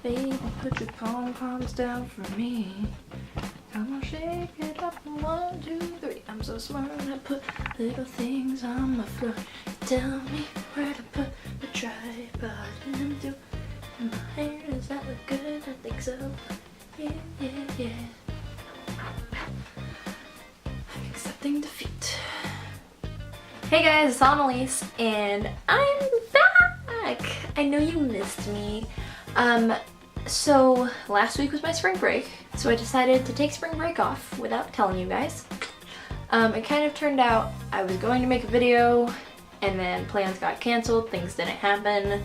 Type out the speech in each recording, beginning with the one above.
Baby, put your pom-poms down for me. I'm gonna shake it up. 1, 2, 3. I'm so smart. I put little things on my floor. Tell me where to put the tripod. And do my hair. Does that look good? I think so. Yeah, yeah, yeah. I'm accepting defeat. Hey guys, it's Annalise, and I'm back! I know you missed me. So last week was my spring break, so I decided to take spring break off without telling you guys. It kind of turned out I was going to make a video, and then plans got canceled, things didn't happen,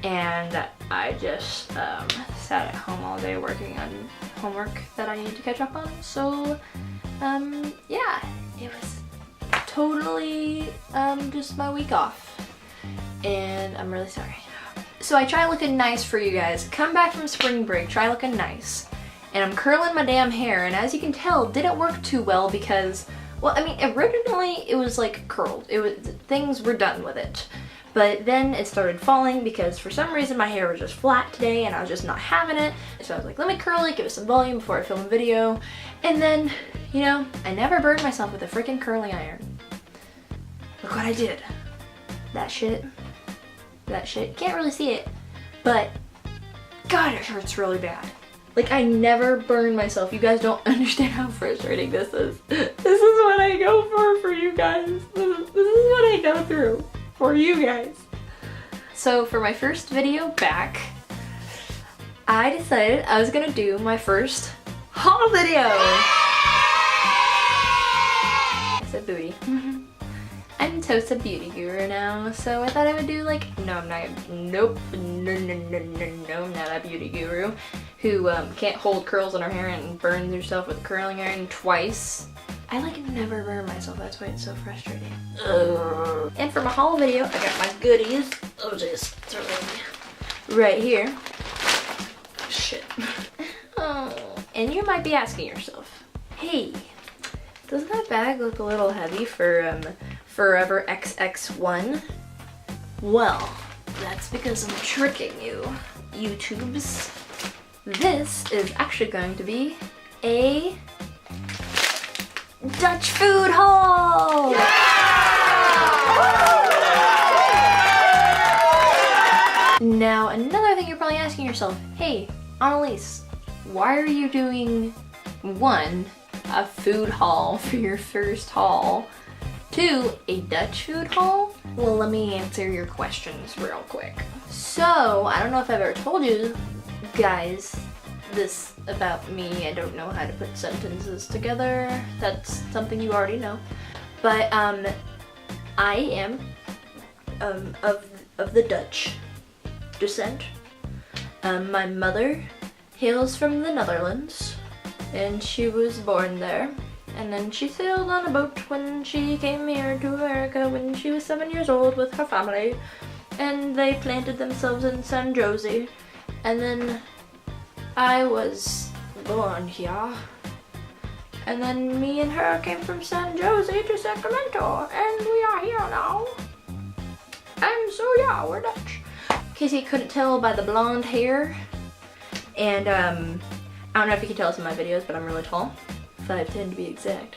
and I just sat at home all day working on homework that I need to catch up on. So yeah, it was totally just my week off, and I'm really sorry. So I try looking nice for you guys. Come back from spring break, try looking nice. And I'm curling my damn hair, and as you can tell, didn't work too well because, well, I mean, originally it was like curled. Things were done with it. But then it started falling because for some reason my hair was just flat today and I was just not having it. So I was like, let me curl it, give it some volume before I film a video. And then, you know, I never burned myself with a freaking curling iron. Look what I did. That shit, can't really see it, but God, it hurts really bad. Like, I never burn myself. You guys don't understand how frustrating this is. This is what I go for you guys. This is what I go through for you guys. So for my first video back, I decided I was gonna do my first haul video. I said booty. I'm Tosa Beauty Guru now, so I thought I would do like, no, I'm not, nope, no, I'm not a beauty guru who can't hold curls in her hair and burns herself with a curling iron twice. I like never burn myself, that's why it's so frustrating. Ugh. And for my haul video, I got my goodies. Oh, just right here. Shit. Oh, and you might be asking yourself, hey, doesn't that bag look a little heavy for Forever XX1? Well, that's because I'm tricking you, YouTubes. This is actually going to be a Dutch food haul! Yeah! Now, another thing you're probably asking yourself, hey, Annalise, why are you doing, 1, a food haul for your first haul, 2, a Dutch food haul? Well, let me answer your questions real quick. So, I don't know if I've ever told you guys this about me. I don't know how to put sentences together. That's something you already know. But, I am, of the Dutch descent. My mother hails from the Netherlands, and she was born there. And then she sailed on a boat when she came here to America when she was 7 years old with her family. And they planted themselves in San Jose. And then I was born here. And then me and her came from San Jose to Sacramento. And we are here now. And so yeah, we're Dutch. In case you couldn't tell by the blonde hair. And I don't know if you can tell this in my videos, but I'm really tall. 5'10" to be exact.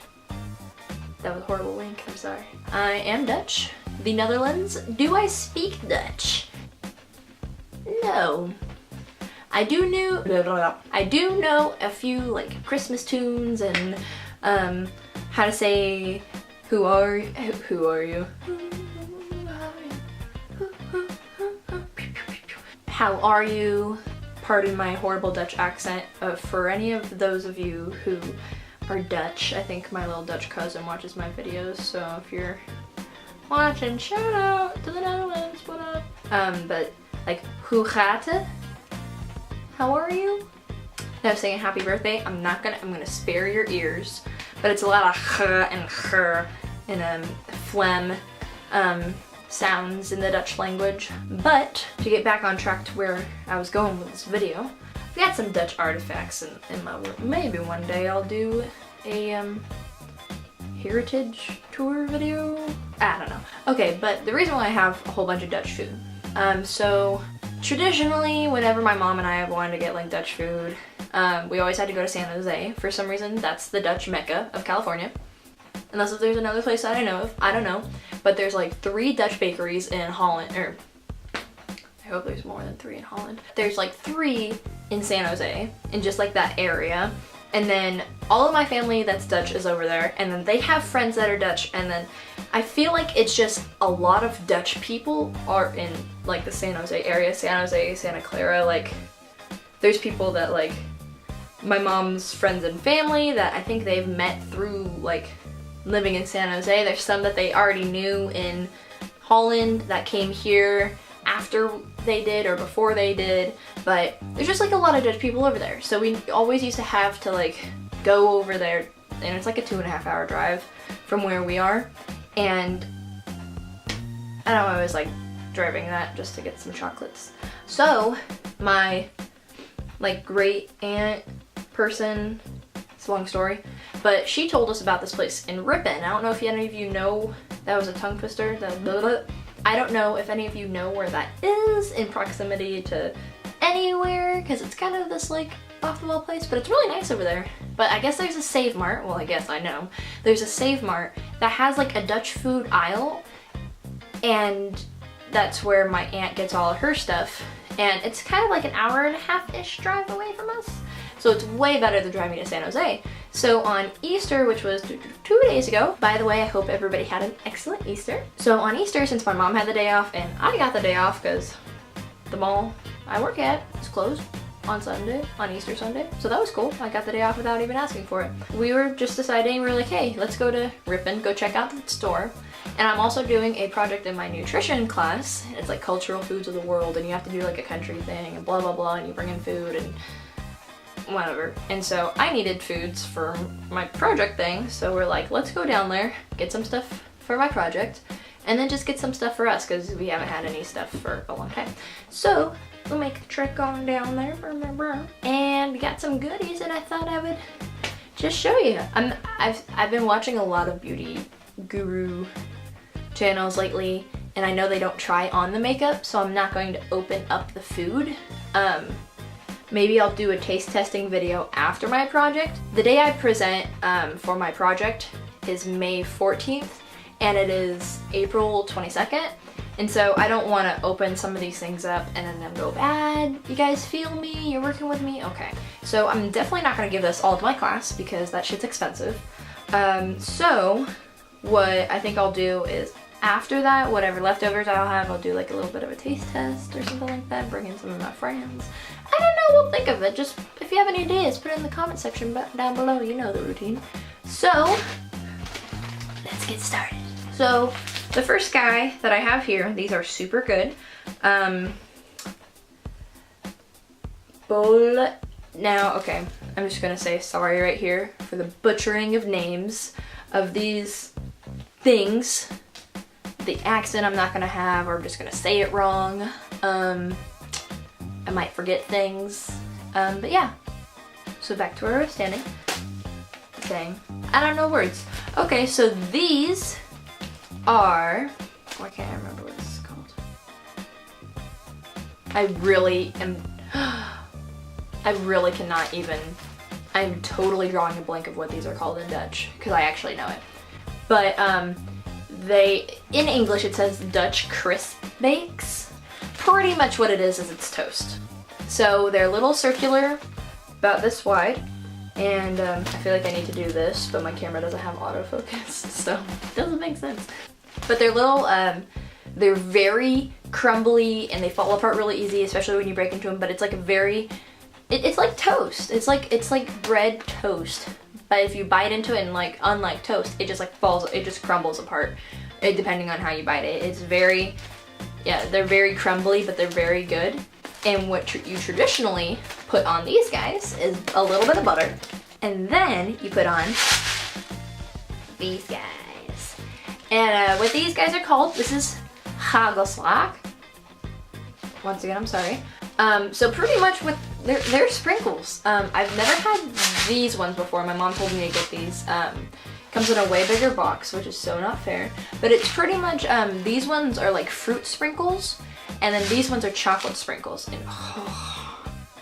That was a horrible wink, I'm sorry. I am Dutch. The Netherlands. Do I speak Dutch? No. I do know a few like Christmas tunes and how to say who are you? How are you? Pardon my horrible Dutch accent. For any of those of you who are Dutch, I think my little Dutch cousin watches my videos, so if you're watching, shout out to the Netherlands, what up? But like, hoe gaat het? How are you? Now saying happy birthday, I'm gonna spare your ears, but it's a lot of h and h and phlegm sounds in the Dutch language. But to get back on track to where I was going with this video, I've got some Dutch artifacts in my room. Maybe one day I'll do a heritage tour video? I don't know. Okay, but the reason why I have a whole bunch of Dutch food. So traditionally, whenever my mom and I have wanted to get like Dutch food, we always had to go to San Jose. For some reason, that's the Dutch Mecca of California. Unless if there's another place that I know of, I don't know. But there's like 3 Dutch bakeries in Holland, or I hope there's more than 3 in Holland. There's like 3 in San Jose, in just like that area. And then all of my family that's Dutch is over there, and then they have friends that are Dutch, and then I feel like it's just a lot of Dutch people are in like the San Jose area, San Jose, Santa Clara. Like there's people that like my mom's friends and family that I think they've met through like living in San Jose. There's some that they already knew in Holland that came here after they did or before they did, but there's just like a lot of Dutch people over there. So we always used to have to like go over there, and it's like a 2.5 hour drive from where we are. And I know I was like driving that just to get some chocolates. So my like great aunt person, it's a long story, but she told us about this place in Ripon. I don't know if any of you know, that was a tongue twister, I don't know if any of you know where that is in proximity to anywhere, because it's kind of this like off the wall place, but it's really nice over there. But I guess there's a Save Mart, well I guess I know, there's a Save Mart that has like a Dutch food aisle, and that's where my aunt gets all of her stuff, and it's kind of like an 1.5-hour-ish drive away from us. So it's way better than driving to San Jose. So on Easter, which was 2 days ago, by the way, I hope everybody had an excellent Easter. So on Easter, since my mom had the day off and I got the day off because the mall I work at is closed on Sunday, on Easter Sunday. So that was cool. I got the day off without even asking for it. We were just deciding, we were like, hey, let's go to Ripon, go check out the store. And I'm also doing a project in my nutrition class. It's like cultural foods of the world, and you have to do like a country thing and blah, blah, blah, and you bring in food and whatever. And so I needed foods for my project thing, so we're like, let's go down there, get some stuff for my project, and then just get some stuff for us because we haven't had any stuff for a long time. So we'll make the trek on down there, and we got some goodies, and I thought I would just show you. I've been watching a lot of beauty guru channels lately, and I know they don't try on the makeup, so I'm not going to open up the food. Maybe I'll do a taste testing video after my project. The day I present for my project is May 14th, and it is April 22nd. And so I don't want to open some of these things up and then them go bad. You guys feel me? You're working with me? Okay. So I'm definitely not going to give this all to my class because that shit's expensive. So what I think I'll do is after that, whatever leftovers I'll have, I'll do like a little bit of a taste test or something like that, bring in some of my friends. I don't know, we'll think of it. Just if you have any ideas, put it in the comment section down below. You know the routine. So let's get started. So the first guy that I have here, these are super good. Now, okay, I'm just gonna say sorry right here for the butchering of names of these things. The accent I'm not gonna have, or I'm just gonna say it wrong. I might forget things, but yeah. So back to where I was standing. Dang, I don't know words. Okay, so these are, why can't I remember what this is called? I really cannot even, I'm totally drawing a blank of what these are called in Dutch, because I actually know it. But in English it says Dutch crisp bakes. Pretty much what it is it's toast. So they're little circular, about this wide, and I feel like I need to do this, but my camera doesn't have autofocus, so it doesn't make sense. But they're little, they're very crumbly and they fall apart really easy, especially when you break into them, but it's like a very, it's like toast. It's like bread toast. But if you bite into it and like, unlike toast, it just like falls, it just crumbles apart, depending on how you bite it. It's very, yeah, they're very crumbly, but they're very good. And what you traditionally put on these guys is a little bit of butter. And then you put on these guys. And what these guys are called, this is hagelslag. Once again, I'm sorry. So pretty much with, they're sprinkles. I've never had these ones before. My mom told me to get these. Comes in a way bigger box, which is so not fair. But it's pretty much, these ones are like fruit sprinkles. And then these ones are chocolate sprinkles. And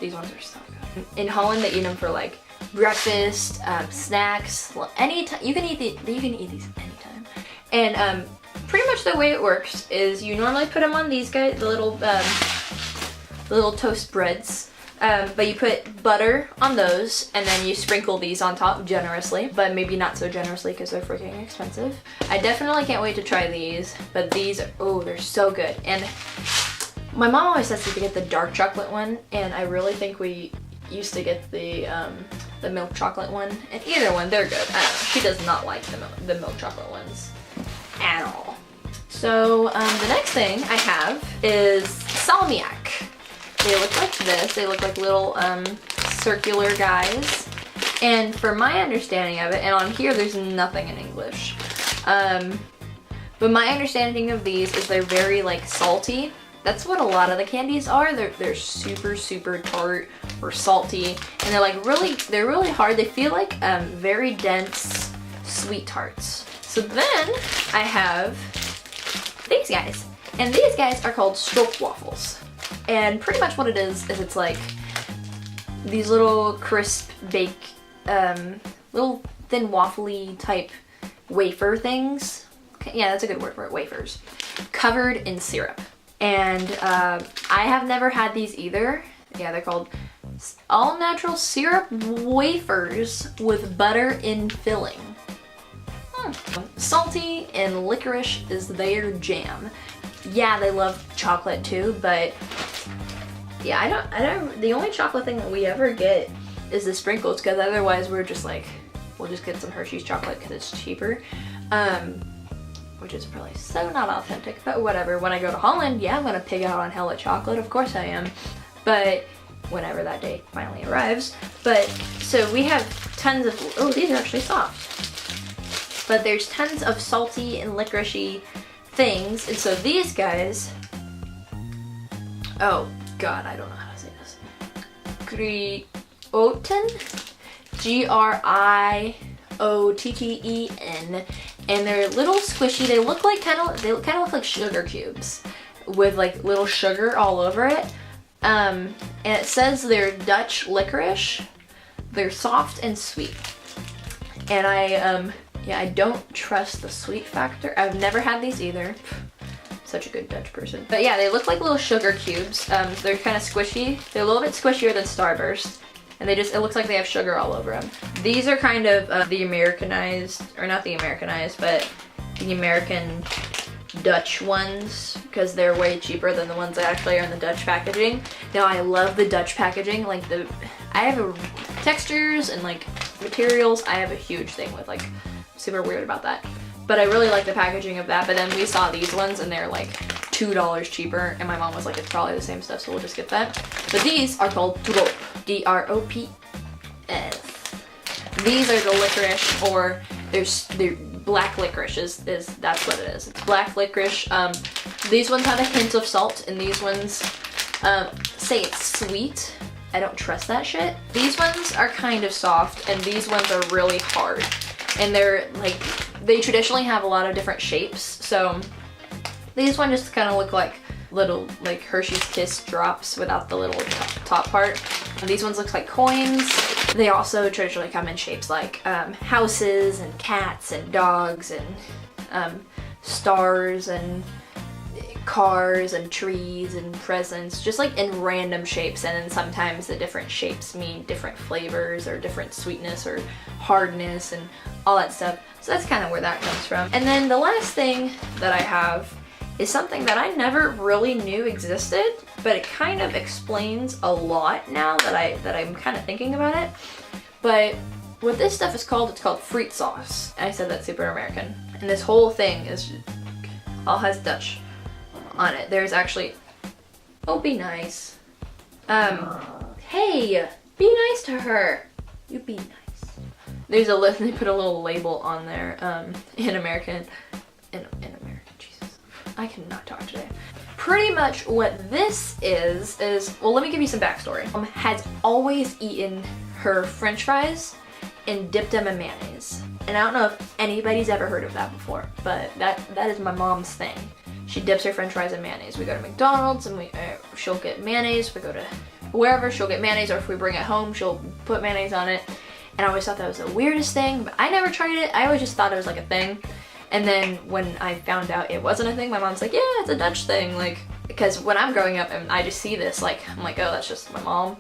these ones are so good. In Holland, they eat them for like breakfast, snacks, anytime. You can eat these anytime. And pretty much the way it works is you normally put them on these guys, the little toast breads. But you put butter on those, and then you sprinkle these on top generously, but maybe not so generously because they're freaking expensive. I definitely can't wait to try these, but these, oh, they're so good. And my mom always says to get the dark chocolate one, and I really think we used to get the milk chocolate one. And either one, they're good. I don't know. She does not like the milk chocolate ones at all. So the next thing I have is salmiak. They look like this. They look like little circular guys. And for my understanding of it, and on here there's nothing in English, but my understanding of these is they're very like salty. That's what a lot of the candies are. They're super tart or salty, and they're really hard. They feel like very dense sweet tarts. So then I have these guys, and these guys are called stroopwafels. And pretty much what it is it's like these little crisp bake, little thin waffly type wafer things. Okay, yeah, that's a good word for it, wafers. Covered in syrup. And I have never had these either. Yeah, they're called all natural syrup wafers with butter in filling. Salty and licorice is their jam. Yeah, they love chocolate too, but yeah, I don't, the only chocolate thing that we ever get is the sprinkles, because otherwise we're just like, we'll just get some Hershey's chocolate because it's cheaper, which is probably so not authentic, but whatever. When I go to Holland, yeah, I'm gonna pig out on hella chocolate, of course I am, but whenever that day finally arrives. But so we have tons of, oh, these are actually soft, but there's tons of salty and licoricey things. And so these guys, oh god, I don't know how to say this. Griotten, Griotten, and they're little squishy. They look like kind of look like sugar cubes with like little sugar all over it. And it says they're Dutch licorice. They're soft and sweet. And I don't trust the sweet factor. I've never had these either. Such a good Dutch person. But yeah, they look like little sugar cubes. They're kind of squishy. They're a little bit squishier than Starburst. And it looks like they have sugar all over them. These are kind of the Americanized, or not the Americanized, but the American Dutch ones, because they're way cheaper than the ones that actually are in the Dutch packaging. Now I love the Dutch packaging. Like I have textures and like materials. I have a huge thing with, like, super weird about that. But I really like the packaging of that. But then we saw these ones and they're like $2 cheaper, and my mom was like, it's probably the same stuff, so we'll just get that. But these are called Droop, D-R-O-P-S. These are the licorice, or they're black licorice that's what it is. It's black licorice. These ones have a hint of salt, and these ones say it's sweet. I don't trust that shit. These ones are kind of soft, and these ones are really hard. And they're like, they traditionally have a lot of different shapes. So these ones just kind of look like little like Hershey's Kiss drops without the little top part. And these ones look like coins. They also traditionally come in shapes like houses and cats and dogs and stars and cars and trees and presents, just like in random shapes. And then sometimes the different shapes mean different flavors or different sweetness or hardness and all that stuff. So that's kind of where that comes from. And then the last thing that I have is something that I never really knew existed, but it kind of explains a lot now that I'm kind of thinking about it. But what this stuff is called, it's called friet sauce. I said that's super American. And this whole thing all has Dutch on it. There's actually, oh, be nice. Hey, be nice to her. You be nice. There's a list, they put a little label on there, in American, Jesus, I cannot talk today. Pretty much what this is, well, let me give you some backstory. Has always eaten her French fries and dipped them in mayonnaise. And I don't know if anybody's ever heard of that before, but that is my mom's thing. she dips her french fries in mayonnaise. We go to McDonald's and she'll get mayonnaise. We go to wherever, she'll get mayonnaise, or if we bring it home, she'll put mayonnaise on it. And I always thought that was the weirdest thing, but I never tried it. I always just thought it was like a thing. And then when I found out it wasn't a thing, my mom's like, yeah, it's a Dutch thing. Like, because when I'm growing up and I just see this, like, I'm like, oh, that's just my mom.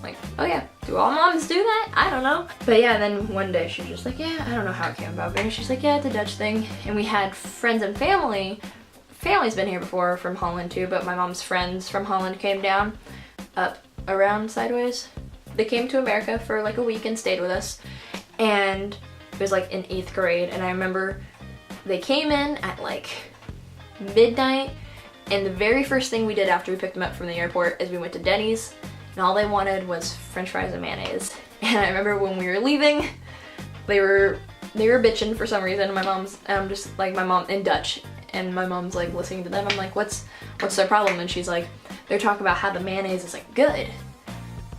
Like, oh yeah, do all moms do that? I don't know. But yeah, then one day she was just like, yeah, I don't know how it came about, but she's like, yeah, it's a Dutch thing. And we had friends and family. Family's been here before from Holland too, but my mom's friends from Holland came down, up, around, sideways. They came to America for like a week and stayed with us. And it was like in 8th grade, and I remember they came in at like midnight, and the very first thing we did after we picked them up from the airport is we went to Denny's, and all they wanted was french fries and mayonnaise. And I remember when we were leaving, they were bitching for some reason. My mom's, and I'm just like, my mom in Dutch, and my mom's like listening to them. I'm like, what's their problem? And she's like, they're talking about how the mayonnaise is like good.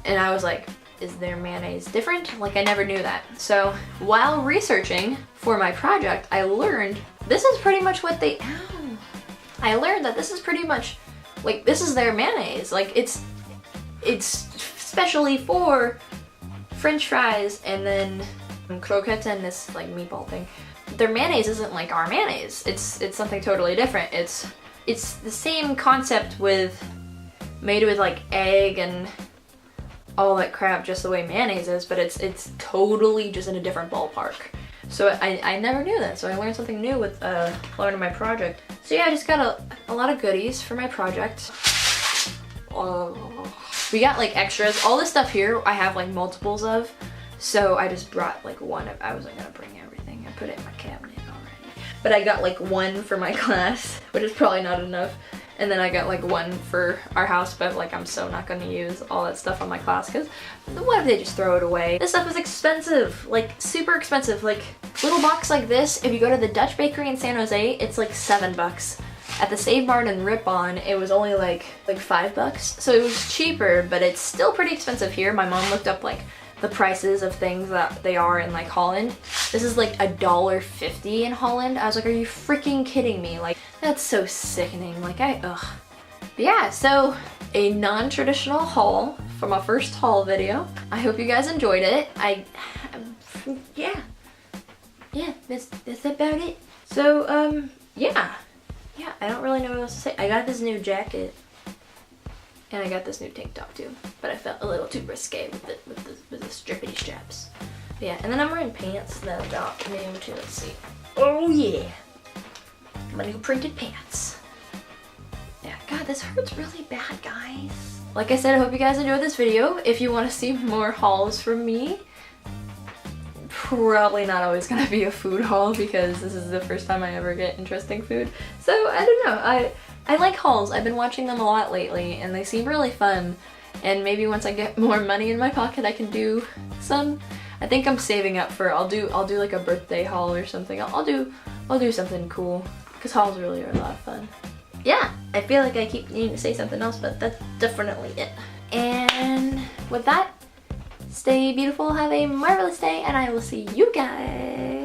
And I was like, is their mayonnaise different? Like, I never knew that. So while researching for my project, I learned this is pretty much what they, I learned that this is pretty much, like, this is their mayonnaise. Like, it's specially for french fries and then croquettes and this like meatball thing. Their mayonnaise isn't like our mayonnaise. It's something totally different. It's the same concept made with like egg and all that crap, just the way mayonnaise is, but it's totally just in a different ballpark. So I never knew that, so I learned something new with learning my project. So yeah, I just got a lot of goodies for my project. We got like extras. All this stuff here I have like multiples of, so I just brought like one. I wasn't gonna bring everything. I put it in my cabinet already. But I got like one for my class, which is probably not enough. And then I got like one for our house, but like I'm so not gonna use all that stuff on my class because what if they just throw it away? This stuff is expensive, like super expensive. Like little box like this, if you go to the Dutch bakery in San Jose, it's like $7. At the Save Mart and Rip-On, it was only like $5. So it was cheaper, but it's still pretty expensive here. My mom looked up like the prices of things that they are in like Holland. This is like $1.50 in Holland. I was like, are you freaking kidding me? Like, that's so sickening. Like, ugh. But yeah, so a non-traditional haul for my first haul video. I hope you guys enjoyed it. Yeah, that's about it. So, yeah, I don't really know what else to say. I got this new jacket. And I got this new tank top too, but I felt a little too risque with the strippity straps. But yeah, and then I'm wearing pants that I got new too. Let's see. Oh yeah, my new printed pants. Yeah, God, this hurts really bad, guys. Like I said, I hope you guys enjoyed this video. If you want to see more hauls from me, probably not always gonna be a food haul because this is the first time I ever get interesting food. So I don't know. I like hauls. I've been watching them a lot lately and they seem really fun. And maybe once I get more money in my pocket I can do some. I think I'm saving up for, I'll do like a birthday haul or something. I'll do something cool because hauls really are a lot of fun. Yeah, I feel like I keep needing to say something else, but that's definitely it. And with that, stay beautiful, have a marvelous day, and I will see you guys